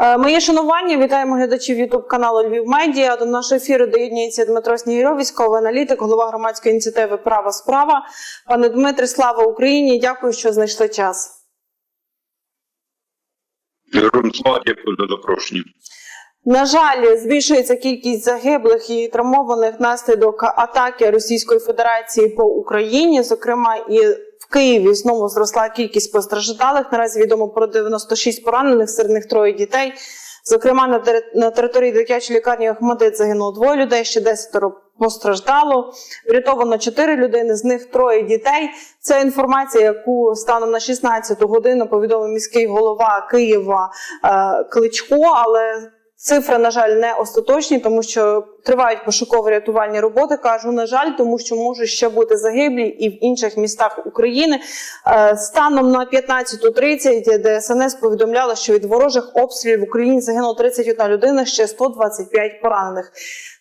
Моє шанування, вітаємо глядачів ютуб-каналу Львів Медіа. До нашого ефіру доєднується Дмитро Снігирьов, військовий аналітик, голова громадської ініціативи «Права справа». Пане Дмитре, слава Україні! Дякую, що знайшли час. Героям слава, дякую за запрошення. На жаль, збільшується кількість загиблих і травмованих внаслідок атаки Російської Федерації по Україні. Зокрема, і в Києві знову зросла кількість постраждалих. Наразі відомо про 96 поранених, серед них 3 дітей. Зокрема, на території дитячої лікарні «Охматдит» загинуло 2 людей, ще 10 постраждало. Врятовано 4 людини, з них 3 дітей. Це інформація, яку станом на 16-ту годину повідомив міський голова Києва Кличко, але цифри, на жаль, не остаточні, тому що тривають пошуково-рятувальні роботи. Кажу, на жаль, тому що можуть ще бути загиблі і в інших містах України. Станом на 15:30 ДСНС повідомляла, що від ворожих обстрілів в Україні загинуло 31 людина, ще 125 поранених.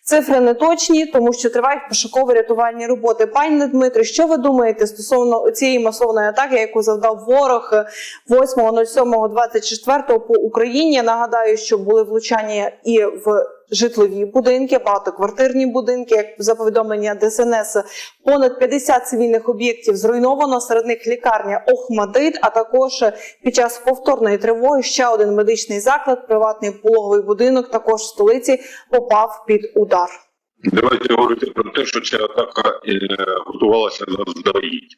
Цифри не точні, тому що тривають пошуково-рятувальні роботи. Пане Дмитре, що ви думаєте стосовно цієї масовної атаки, яку завдав ворог 8.07.24 по Україні? Нагадаю, що були влучання і в житлові будинки, багатоквартирні будинки. Як за повідомлення ДСНС, понад 50 цивільних об'єктів зруйновано, серед них лікарня «Охматдит», а також під час повторної тривоги ще один медичний заклад, приватний пологовий будинок, також в столиці, попав під удар. Давайте говорити про те, що ця атака готувалася заздалегідь.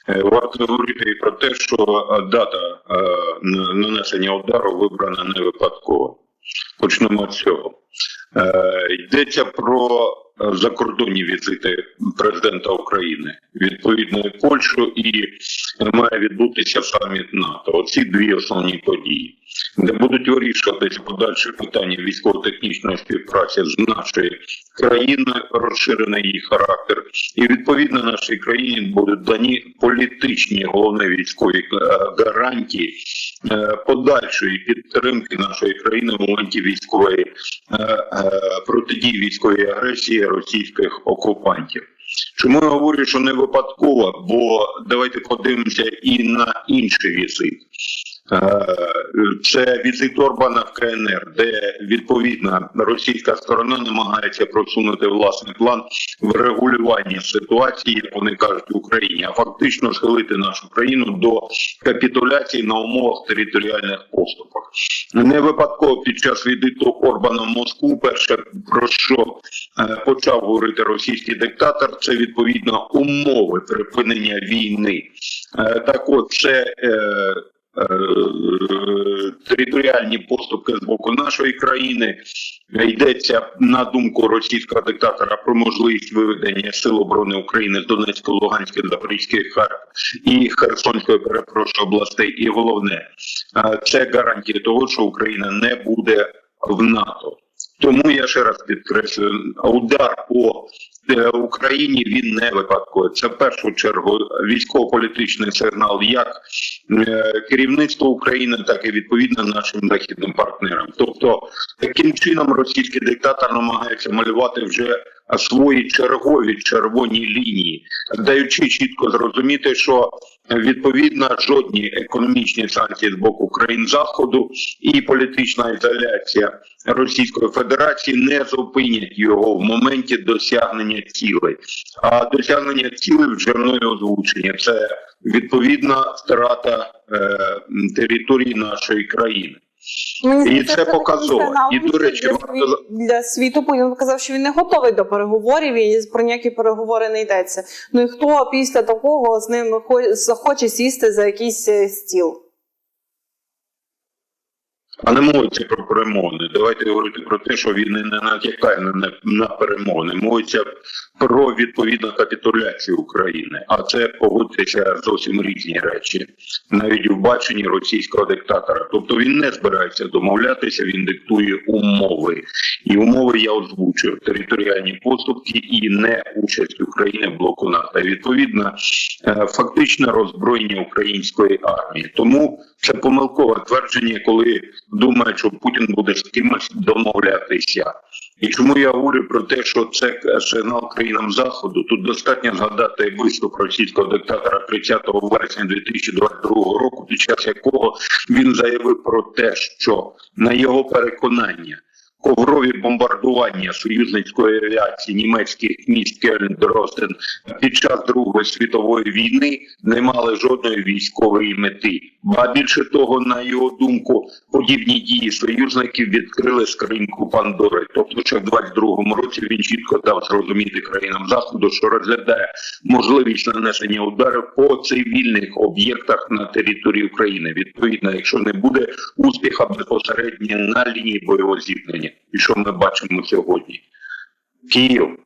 Варто говорити і про те, що дата нанесення удару вибрана не випадково. Почнемо з цього. Йдеться про закордонні візити президента України, відповідно і Польщу, і має відбутися саміт НАТО. Оці дві основні події, де будуть вирішуватися подальші питання військово-технічної співпраці з нашою країною, розширений її характер, і відповідно нашій країні будуть дані політичні, головне військові гарантії подальшої підтримки нашої країни в моменті військової протидії військової агресії російських окупантів. Чому я говорю, що не випадково? Бо давайте подивимося і на інший візит. Це візит Орбана в КНР, де відповідно російська сторона намагається просунути власний план врегулювання ситуації, як вони кажуть, в Україні, а фактично схилити нашу країну до капітуляції на умовах територіальних поступок. Не випадково під час візиту Орбана в Москву перше, про що почав говорити російський диктатор, це відповідно умови припинення війни. Так от, це територіальні поступки з боку нашої країни. Йдеться, на думку російського диктатора, про можливість виведення Сил оборони України з Донецької, Луганської, Запорізької і Херсонської, областей. І головне, це гарантія того, що Україна не буде в НАТО. Тому я ще раз підкреслюю, удар по Україні він не випадковий. Це в першу чергу військово-політичний сигнал як керівництва України, так і відповідно нашим західним партнерам. Тобто таким чином російський диктатор намагається малювати вже свої чергові червоні лінії, даючи чітко зрозуміти, що відповідно жодні економічні санкції з боку країн Заходу і політична ізоляція Російської Федерації не зупинять його в моменті досягнення цілей. А досягнення цілей вже мною озвучення. Це відповідна втрата території нашої країни. І це показово. І, до речі, для світу Путін показав, що він не готовий до переговорів і про ніякі переговори не йдеться. Ну і хто після такого з ним захоче сісти за якийсь стіл? А не мовиться про перемовини. Давайте говорити про те, що він не натякає на перемовини. Мовиться про відповідну капітуляцію України. А це, погодьтеся, зовсім різні речі. Навіть в баченні російського диктатора. Тобто він не збирається домовлятися, він диктує умови. І умови я озвучив. Територіальні поступки і не участь України в блоку НАТО. І відповідно, фактичне роззброєння української армії. Тому це помилкове твердження, коли думають, що Путін буде з кимось домовлятися. І чому я говорю про те, що це сигнал країнам Заходу? Тут достатньо згадати виступ російського диктатора 30 вересня 2022 року, під час якого він заявив про те, що на його переконання коврові бомбардування союзницької авіації німецьких міст Кельн, Дростен під час Другої світової війни не мали жодної військової мети. А більше того, на його думку, подібні дії союзників відкрили скриньку Пандори. Тобто, ще в 22-му році він чітко дав зрозуміти країнам Заходу, що розглядає можливість нанесення ударів по цивільних об'єктах на території України. Відповідно, якщо не буде успіху безпосередньо на лінії бойового зіткнення. І що ми бачимо сьогодні? Київ,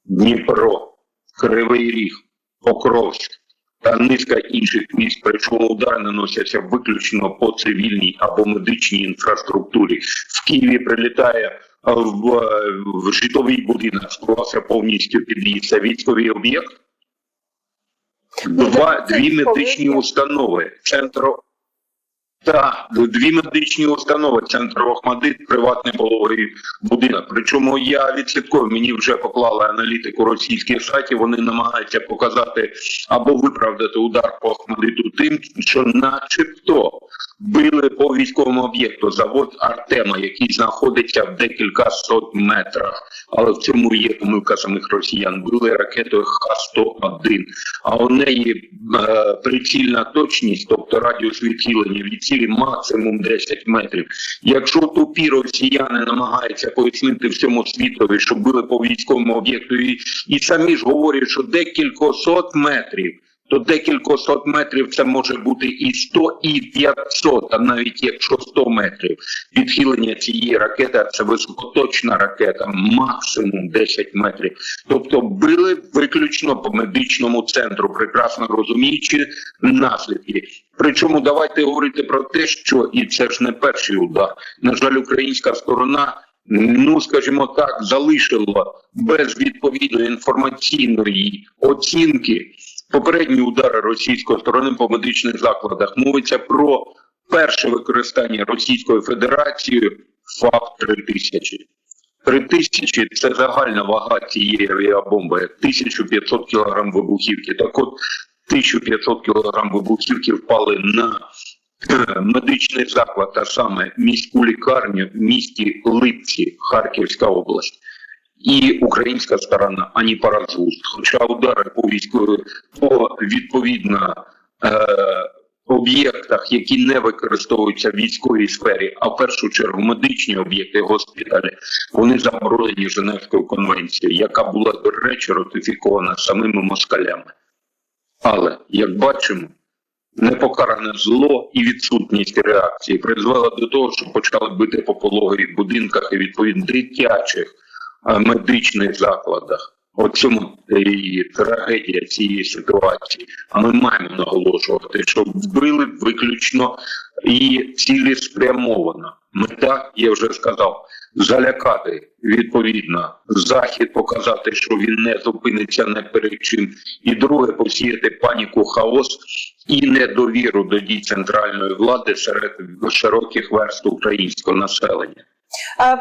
Дніпро, Кривий Ріг, Покровськ та низка інших міст, причому удари наносяться виключно по цивільній або медичній інфраструктурі. В Києві прилітає в житловий будинок, склався повністю під'їзд. Це військовий об'єкт. Дві медичні установи. Дві медичні установи, центр Охмадит, приватний пологовий будинок. Причому я відслідковую, мені вже поклали аналітику російських сайтів, вони намагаються показати або виправдати удар по Охмадиту тим, що начебто били по військовому об'єкту завод Артема, який знаходиться в декілька сот метрах. Але в цьому є помилка самих росіян. Били ракетою Х-101. А у неї прицільна точність, тобто радіус відхилення від цілі максимум 10 метрів. Якщо тупі росіяни намагаються пояснити всьому світові, що били по військовому об'єкту і самі ж говорять, що декілька сот метрів, то декілька сот метрів це може бути і 100, і 500, а навіть якщо 100 метрів. Відхилення цієї ракети, це високоточна ракета, максимум 10 метрів. Тобто били виключно по медичному центру, прекрасно розуміючи наслідки. Причому давайте говорити про те, що, і це ж не перший удар, на жаль, українська сторона, скажімо так, залишила без відповідної інформаційної оцінки попередні удари російської сторони по медичних закладах. Мовиться про перше використання Російською Федерацією ФАП-3000. 3000 – це загальна вага цієї авіабомби, 1500 кг вибухівки. Так от, 1500 кг вибухівки впали на медичний заклад, а саме міську лікарню в місті Липці, Харківська область. І українська сторона ані паразуст. Хоча удари по відповідно об'єктах, які не використовуються в військовій сфері, а в першу чергу медичні об'єкти, госпіталі, вони заборонені Женевською конвенцією, яка була, до речі, ратифікована самими москалями. Але, як бачимо, непокаране зло і відсутність реакції призвела до того, що почали бити по пологових будинках і відповідно дитячих медичних закладах. От цьому і трагедія цієї ситуації. А ми маємо наголошувати, що вбили виключно і цілеспрямовано. Мета, я вже сказав, залякати відповідно Захід, показати, що він не зупиниться не перед чим. І друге, посіяти паніку, хаос і недовіру до дій центральної влади серед широких верств українського населення.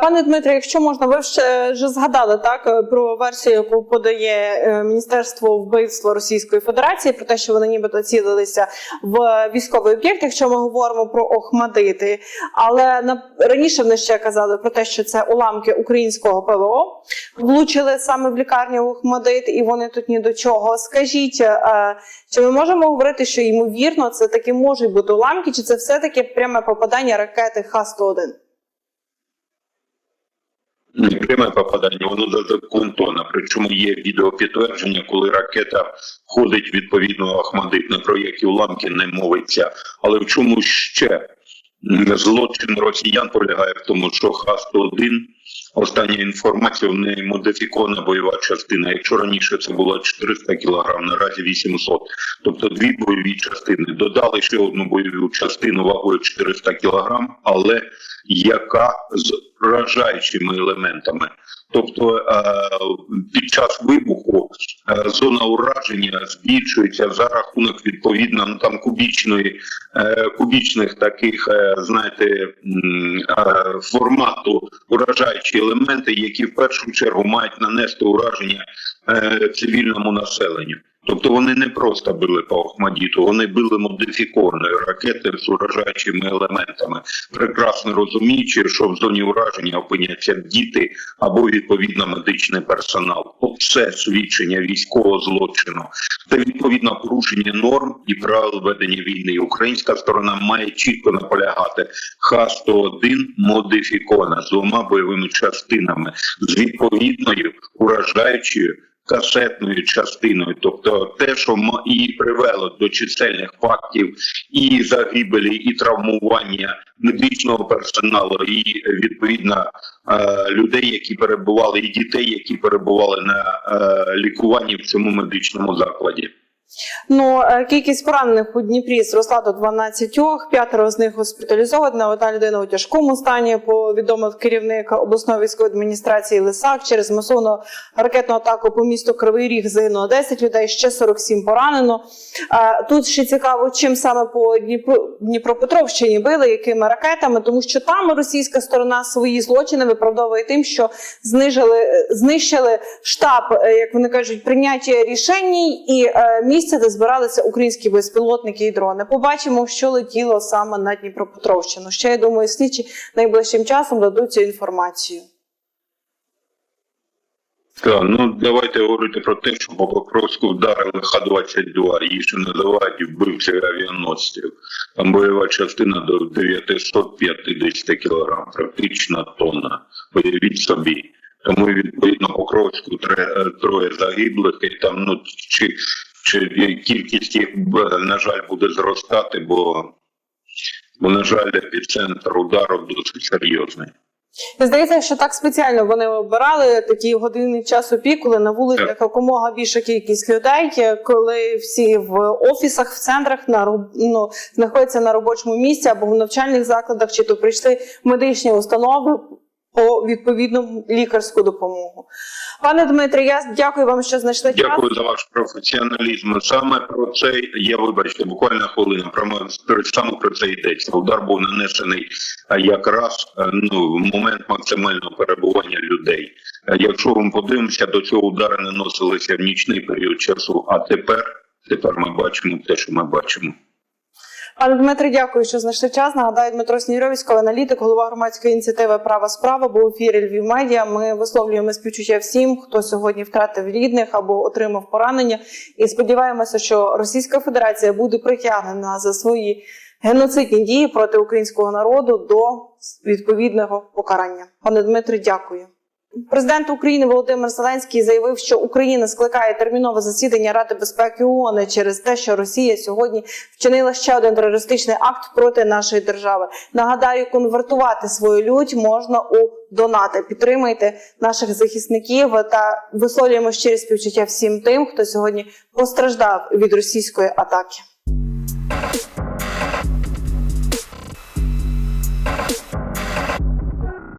Пане Дмитре, якщо можна, ви вже згадали так про версію, яку подає Міністерство вбивства Російської Федерації, про те, що вони нібито цілилися в військовий об'єкт, якщо ми говоримо про Охмадити. Але раніше вони ще казали про те, що це уламки українського ПВО влучили саме в лікарню Охмадит, і вони тут ні до чого. Скажіть, чи ми можемо говорити, що ймовірно це таки можуть бути уламки, чи це все-таки пряме попадання ракети Х-101? Не пряме попадання, воно до Клинтона. Причому є відеопідтвердження, коли ракета входить відповідно в Охмадит, не про які уламки не мовиться. Але в чому ще злочин росіян полягає в тому, що Х-101, остання інформація, в неї модифікована бойова частина. Якщо раніше це було 400 кг, наразі 800. Тобто дві бойові частини. Додали ще одну бойову частину вагою 400 кг, але яка з вражаючими елементами. Тобто під час вибуху зона ураження збільшується за рахунок відповідно там кубічних таких, знаєте, формату уражаючі елементи, які в першу чергу мають нанести ураження цивільному населенню. Тобто вони не просто били по Охмадіту, вони били модифікованої ракети з уражаючими елементами, прекрасно розуміючи, що в зоні ураження опиняться діти або відповідно медичний персонал. Це свідчення військового злочину. Це відповідно порушення норм і правил ведення війни. Українська сторона має чітко наполягати: Х-101 модифікована з 2 бойовими частинами, з відповідною уражаючою касетною частиною, тобто те, що і привело до чисельних фактів і загибелі, і травмування медичного персоналу, і відповідно людей, які перебували, і дітей, які перебували на лікуванні в цьому медичному закладі. Кількість поранених у Дніпрі зросла до 12, 5 з них госпіталізовані, 1 людина у тяжкому стані, повідомив керівник обласної військової адміністрації Лисак. Через масовну ракетну атаку по місту Кривий Ріг загинуло 10 людей, ще 47 поранено. Тут ще цікаво, чим саме по Дніпропетровщині били, якими ракетами, тому що там російська сторона свої злочини виправдовує тим, що знищили штаб, як вони кажуть, прийняття рішень і місце, де збиралися українські безпілотники і дрони. Побачимо, що летіло саме на Дніпропетровщину. Ще, я думаю, слідчі найближчим часом дадуть цю інформацію. Так, давайте говорити про те, що по Покровську вдарили Х-22, її ще називають вбивцею авіаносців. Там бойова частина до 950 кг, практично тонна. Уявіть собі. Тому, відповідно, Покровську 3 загиблих, і там, чи кількість їх, на жаль, буде зростати, бо на жаль, епіцентр удару досить серйозний. Здається, що так спеціально вони обирали такі години часу пік, коли на вулицях якомога більша кількість людей, коли всі в офісах, в центрах знаходяться на робочому місці або в навчальних закладах, чи то прийшли медичні установи по відповідну лікарську допомогу. Пане Дмитре, я дякую вам, що знайшли час. Дякую за ваш професіоналізм. Саме про це, вибачте, буквально хвилина, саме про це йдеться. Удар був нанесений якраз в момент максимального перебування людей. Якщо ми подивимося, до цього удари наносилися в нічний період часу, а тепер ми бачимо те, що ми бачимо. Пане Дмитре, дякую, що знайшли час. Нагадаю, Дмитро Снігурьов, військовий аналітик, голова громадської ініціативи «Права справа», був у ефірі Львів Медіа. Ми висловлюємо співчуття всім, хто сьогодні втратив рідних або отримав поранення. І сподіваємося, що Російська Федерація буде притягнена за свої геноцидні дії проти українського народу до відповідного покарання. Пане Дмитре, дякую. Президент України Володимир Зеленський заявив, що Україна скликає термінове засідання Ради безпеки ООН через те, що Росія сьогодні вчинила ще один терористичний акт проти нашої держави. Нагадаю, конвертувати свою лють можна у донати. Підтримайте наших захисників та висловлюємо щирі співчуття всім тим, хто сьогодні постраждав від російської атаки.